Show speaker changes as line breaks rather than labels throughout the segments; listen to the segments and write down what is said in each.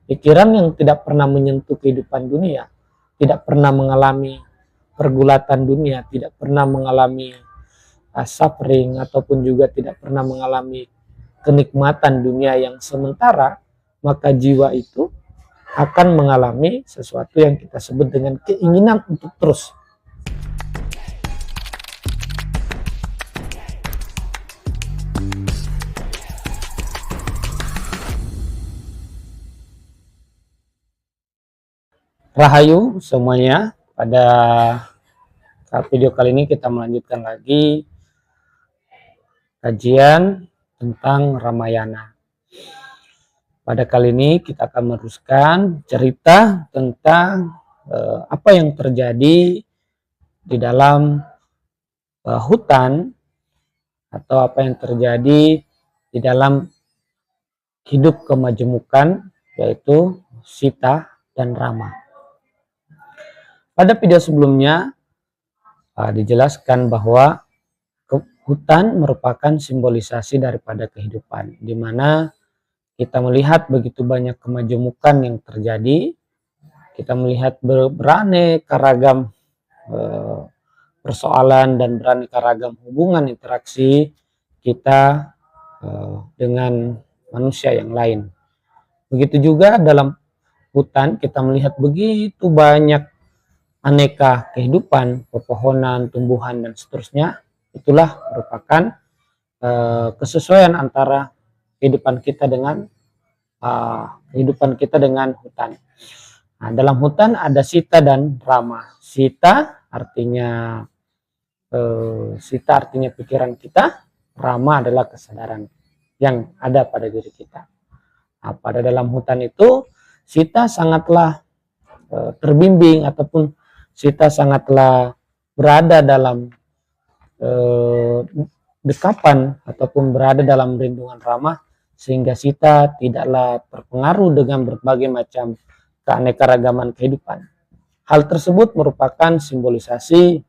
Pikiran yang tidak pernah menyentuh kehidupan dunia, tidak pernah mengalami pergulatan dunia, tidak pernah mengalami suffering, ataupun juga tidak pernah mengalami kenikmatan dunia yang sementara, maka jiwa itu akan mengalami sesuatu yang kita sebut dengan keinginan untuk terus. Rahayu semuanya, pada video kali ini kita melanjutkan lagi kajian tentang Ramayana. Pada kali ini kita akan meneruskan cerita tentang apa yang terjadi di dalam hutan, atau apa yang terjadi di dalam hidup kemajemukan, yaitu Sita dan Rama. Pada video sebelumnya dijelaskan bahwa hutan merupakan simbolisasi daripada kehidupan, di mana kita melihat begitu banyak kemajemukan yang terjadi. Kita melihat beraneka ragam persoalan dan beraneka ragam hubungan interaksi kita dengan manusia yang lain. Begitu juga dalam hutan kita melihat begitu banyak aneka kehidupan, pepohonan, tumbuhan, dan seterusnya. Itulah merupakan kesesuaian antara kehidupan kita dengan hutan. Nah, dalam hutan ada Sita dan Rama. Sita artinya pikiran kita, Rama adalah kesadaran yang ada pada diri kita. Nah, pada dalam hutan itu Sita sangatlah terbimbing, ataupun Sita sangatlah berada dalam dekapan ataupun berada dalam lindungan Rama, sehingga Sita tidaklah terpengaruh dengan berbagai macam keanekaragaman kehidupan. Hal tersebut merupakan simbolisasi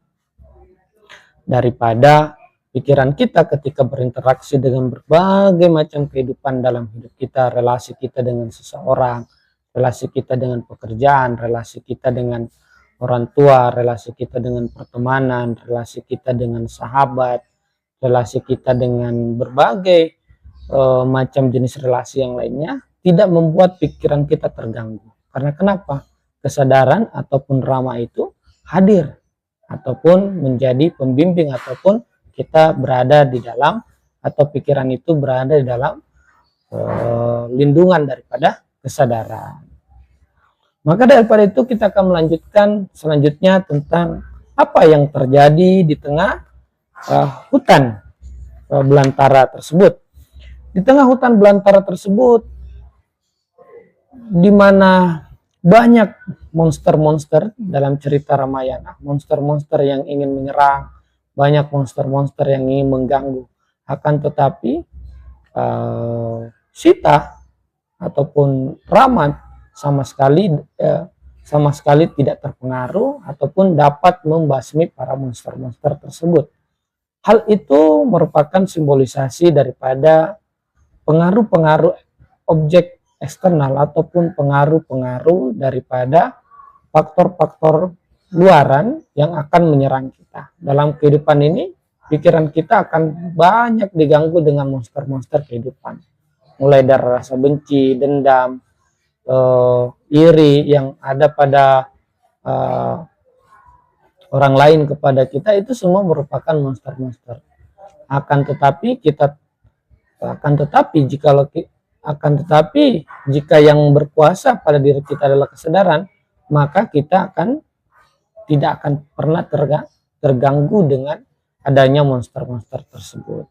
daripada pikiran kita ketika berinteraksi dengan berbagai macam kehidupan dalam hidup kita, relasi kita dengan seseorang, relasi kita dengan pekerjaan, relasi kita dengan orang tua, relasi kita dengan pertemanan, relasi kita dengan sahabat, relasi kita dengan berbagai macam jenis relasi yang lainnya, tidak membuat pikiran kita terganggu. Karena kenapa? Kesadaran ataupun Rama itu hadir, ataupun menjadi pembimbing, ataupun kita berada di dalam, atau pikiran itu berada di dalam lindungan daripada kesadaran. Maka daripada itu kita akan melanjutkan selanjutnya tentang apa yang terjadi di tengah hutan belantara tersebut. Di tengah hutan belantara tersebut, di mana banyak monster-monster dalam cerita Ramayana, monster-monster yang ingin menyerang, banyak monster-monster yang ingin mengganggu. Akan tetapi Sita ataupun Rama sama sekali tidak terpengaruh ataupun dapat membasmi para monster-monster tersebut. Hal itu merupakan simbolisasi daripada pengaruh-pengaruh objek eksternal ataupun pengaruh-pengaruh daripada faktor-faktor luaran yang akan menyerang kita. Dalam kehidupan ini, pikiran kita akan banyak diganggu dengan monster-monster kehidupan. Mulai dari rasa benci, dendam, iri yang ada pada orang lain kepada kita, itu semua merupakan monster-monster. Akan tetapi jika yang berkuasa pada diri kita adalah kesadaran, maka kita tidak akan pernah terganggu dengan adanya monster-monster tersebut.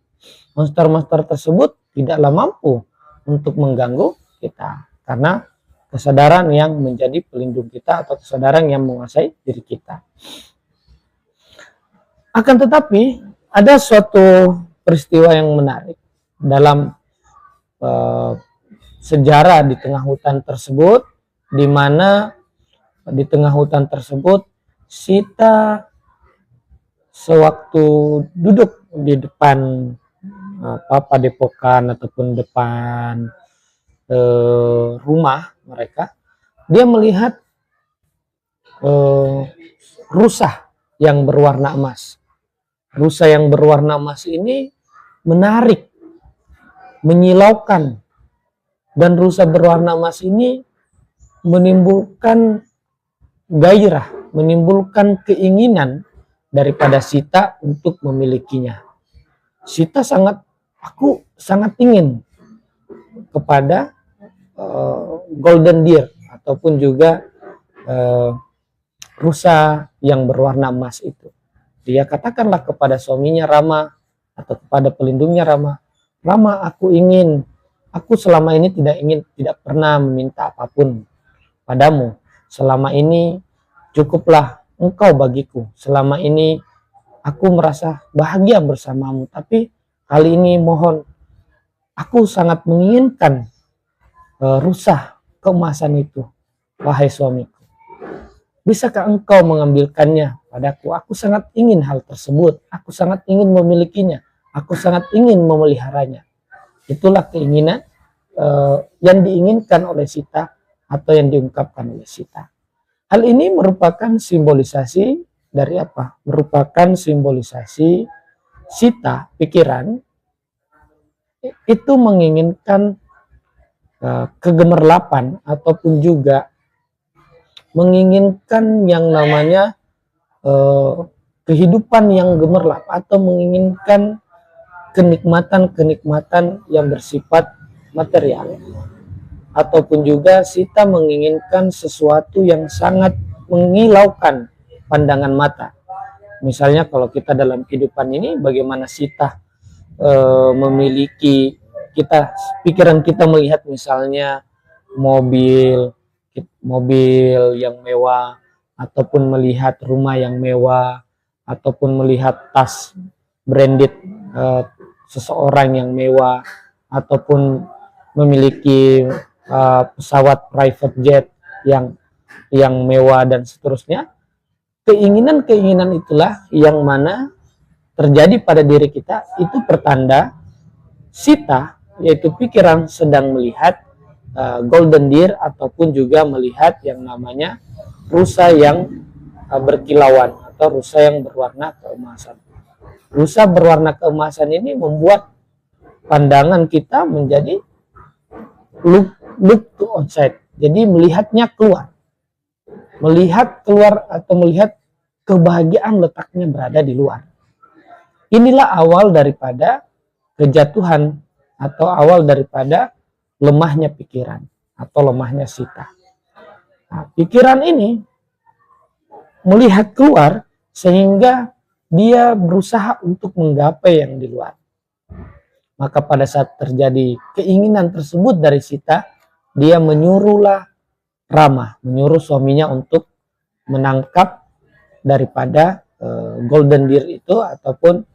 Monster-monster tersebut tidaklah mampu untuk mengganggu kita, karena kesadaran yang menjadi pelindung kita, atau kesadaran yang menguasai diri kita. Akan tetapi ada suatu peristiwa yang menarik dalam sejarah di tengah hutan tersebut, di mana di tengah hutan tersebut Sita sewaktu duduk di depan padepokan ataupun depan rumah mereka, dia melihat rusa yang berwarna emas. Rusa yang berwarna emas ini menarik, menyilaukan, dan rusa berwarna emas ini menimbulkan gairah, menimbulkan keinginan daripada Sita untuk memilikinya. Sita aku sangat ingin kepada golden deer ataupun juga rusa yang berwarna emas itu. Dia katakanlah kepada suaminya Rama atau kepada pelindungnya Rama, Rama, aku selama ini tidak pernah meminta apapun padamu. Selama ini cukuplah engkau bagiku. Selama ini aku merasa bahagia bersamamu, tapi kali ini mohon, aku sangat menginginkan rusa keemasan itu, wahai suamiku. Bisakah engkau mengambilkannya padaku? Aku sangat ingin hal tersebut. Aku sangat ingin memilikinya. Aku sangat ingin memeliharanya. Itulah keinginan yang diinginkan oleh Sita atau yang diungkapkan oleh Sita. Hal ini merupakan simbolisasi dari apa? Merupakan simbolisasi Sita, pikiran, itu menginginkan kegemerlapan ataupun juga menginginkan yang namanya kehidupan yang gemerlap atau menginginkan kenikmatan-kenikmatan yang bersifat material, ataupun juga Sita menginginkan sesuatu yang sangat mengilaukan pandangan mata. Misalnya kalau kita dalam kehidupan ini, bagaimana Sita memiliki pikiran kita melihat misalnya mobil yang mewah, ataupun melihat rumah yang mewah, ataupun melihat tas branded seseorang yang mewah, ataupun memiliki pesawat private jet yang mewah dan seterusnya. Keinginan-keinginan itulah yang mana terjadi pada diri kita, itu pertanda Sita, yaitu pikiran, sedang melihat golden deer ataupun juga melihat yang namanya rusa yang berkilauan atau rusa yang berwarna keemasan. Rusa berwarna keemasan ini membuat pandangan kita menjadi look to outside. Jadi melihatnya keluar. Melihat keluar atau melihat kebahagiaan letaknya berada di luar. Inilah awal daripada kejatuhan atau awal daripada lemahnya pikiran atau lemahnya Sita. Nah, pikiran ini melihat keluar sehingga dia berusaha untuk menggapai yang di luar. Maka pada saat terjadi keinginan tersebut dari Sita, dia menyuruhlah Rama, menyuruh suaminya untuk menangkap daripada golden deer itu ataupun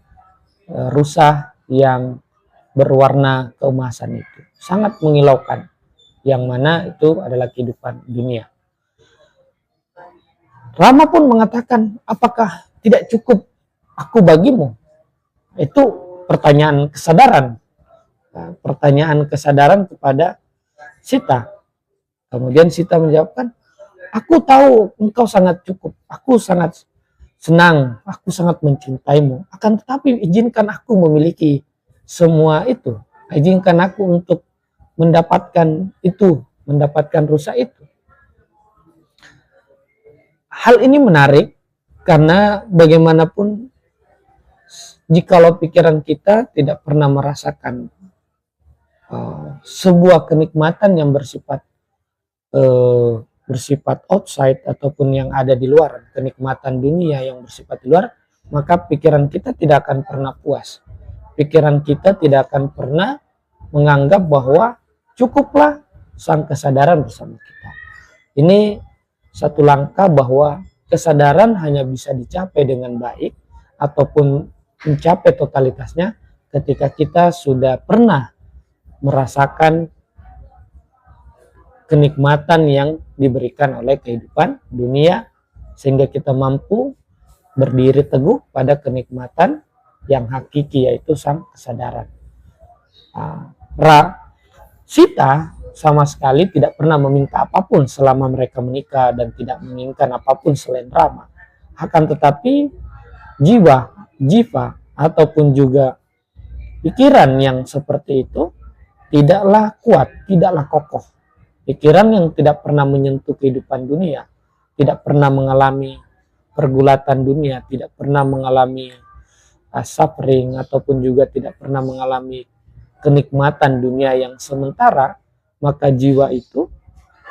rusa yang berwarna keemasan itu. Sangat mengilaukan, yang mana itu adalah kehidupan dunia. Rama pun mengatakan, apakah tidak cukup aku bagimu? Itu pertanyaan kesadaran. Pertanyaan kesadaran kepada Sita. Kemudian Sita menjawabkan, aku tahu engkau sangat cukup, aku sangat senang, aku sangat mencintaimu. Akan tetapi izinkan aku memiliki semua itu. Izinkan aku untuk mendapatkan itu, mendapatkan rusa itu. Hal ini menarik karena bagaimanapun jikalau pikiran kita tidak pernah merasakan sebuah kenikmatan yang bersifat outside ataupun yang ada di luar, kenikmatan dunia yang bersifat di luar, maka pikiran kita tidak akan pernah puas. Pikiran kita tidak akan pernah menganggap bahwa cukuplah sang kesadaran bersama kita. Ini satu langkah bahwa kesadaran hanya bisa dicapai dengan baik ataupun mencapai totalitasnya ketika kita sudah pernah merasakan kenikmatan yang diberikan oleh kehidupan dunia, sehingga kita mampu berdiri teguh pada kenikmatan yang hakiki, yaitu sang kesadaran. Sita sama sekali tidak pernah meminta apapun selama mereka menikah dan tidak menginginkan apapun selain Rama. Akan tetapi jiwa ataupun juga pikiran yang seperti itu tidaklah kuat, tidaklah kokoh. Pikiran yang tidak pernah menyentuh kehidupan dunia, tidak pernah mengalami pergulatan dunia, tidak pernah mengalami suffering, ataupun juga tidak pernah mengalami kenikmatan dunia yang sementara, maka jiwa itu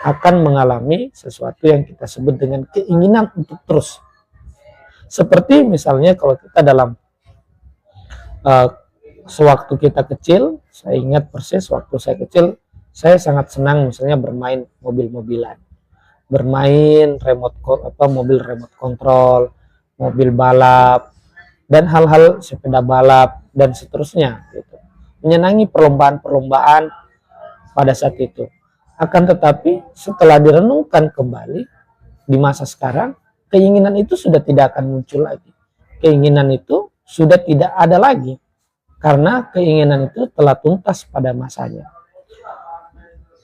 akan mengalami sesuatu yang kita sebut dengan keinginan untuk terus. Seperti misalnya kalau kita dalam sewaktu kita kecil, saya ingat persis waktu saya kecil, saya sangat senang misalnya bermain mobil-mobilan, bermain mobil remote control, mobil balap, dan hal-hal sepeda balap dan seterusnya gitu. Menyenangi perlombaan-perlombaan pada saat itu. Akan tetapi setelah direnungkan kembali di masa sekarang, keinginan itu sudah tidak akan muncul lagi. Keinginan itu sudah tidak ada lagi karena keinginan itu telah tuntas pada masanya.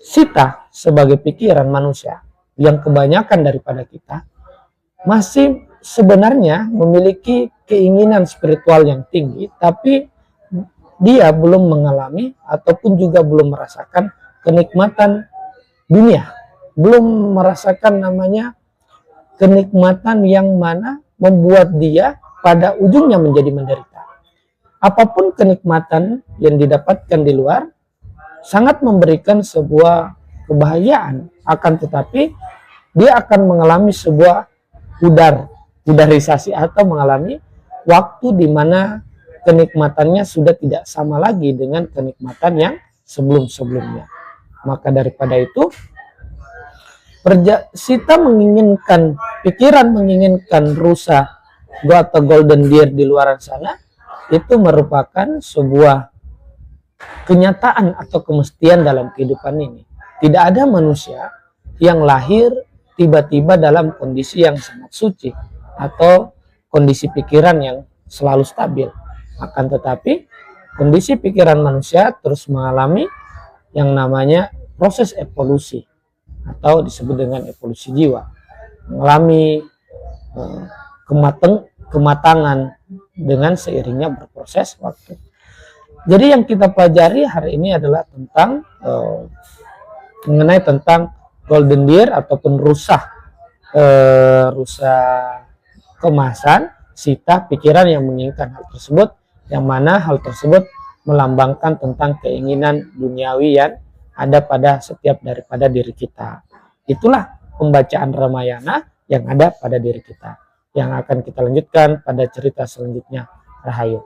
Kita sebagai pikiran manusia yang kebanyakan daripada kita masih sebenarnya memiliki keinginan spiritual yang tinggi, tapi dia belum mengalami ataupun juga belum merasakan kenikmatan dunia, belum merasakan namanya kenikmatan yang mana membuat dia pada ujungnya menjadi menderita. Apapun kenikmatan yang didapatkan di luar sangat memberikan sebuah kebahagiaan, akan tetapi dia akan mengalami sebuah udarisasi atau mengalami waktu di mana kenikmatannya sudah tidak sama lagi dengan kenikmatan yang sebelum-sebelumnya. Maka daripada itu, Sita menginginkan, pikiran menginginkan rusa atau golden deer di luar sana, itu merupakan sebuah kenyataan atau kemestian dalam kehidupan ini. Tidak ada manusia yang lahir tiba-tiba dalam kondisi yang sangat suci atau kondisi pikiran yang selalu stabil. Akan tetapi kondisi pikiran manusia terus mengalami yang namanya proses evolusi atau disebut dengan evolusi jiwa, mengalami kematangan dengan seiringnya berproses waktu. Jadi yang kita pelajari hari ini adalah tentang mengenai tentang golden deer ataupun rusa kemasan Sita, pikiran yang menginginkan hal tersebut, yang mana hal tersebut melambangkan tentang keinginan duniawi yang ada pada setiap daripada diri kita. Itulah pembacaan Ramayana yang ada pada diri kita, yang akan kita lanjutkan pada cerita selanjutnya. Rahayu.